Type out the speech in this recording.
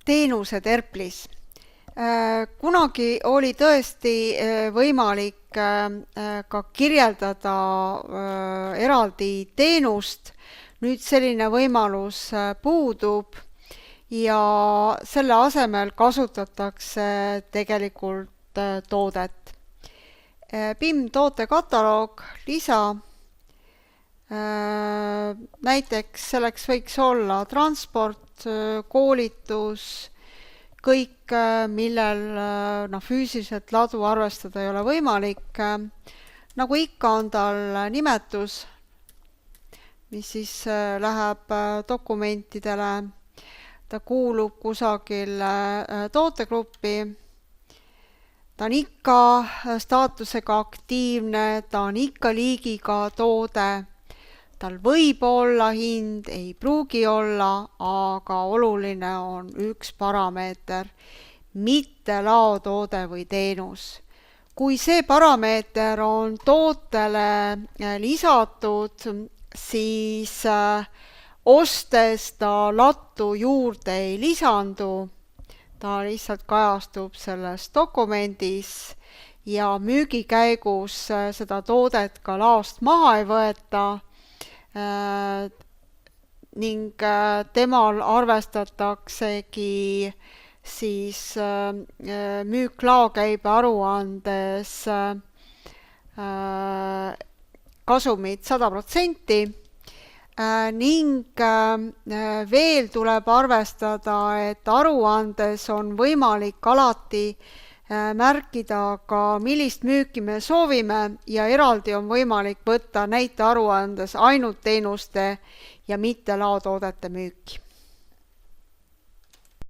teenuse terplis. Kunagi oli tõesti võimalik ka kirjeldada eraldi teenust, nüüd selline võimalus puudub ja selle asemel kasutatakse tegelikult toodet. BIM tootekataloog, lisa, näiteks selleks võiks olla transport, koolitus, kõik, millel füüsiliselt ladu arvestada ei ole võimalik. Nagu ikka on tal nimetus, mis siis läheb dokumentidele. Ta kuulub kusagil tootegruppi. Ta on ikka staatusega aktiivne, ta on ikka liigiga toode. Tal võib olla hind, ei pruugi olla, aga oluline on üks parameeter, mitte laotoode või teenus. Kui see parameeter on tootele lisatud, siis ostes ta lattu juurde ei lisandu, ta lihtsalt kajastub selles dokumendis ja müügi käigus seda toodet ka laost maha ei võeta, ning temal arvestataksegi siis müük-laokäibe aruandes kasumid 100%, ning veel tuleb arvestada, et aruandes on võimalik alati märkida ka, millist müüki me soovime ja eraldi on võimalik võtta näite aruandes ainult teenuste ja mitte laotoodete müüki.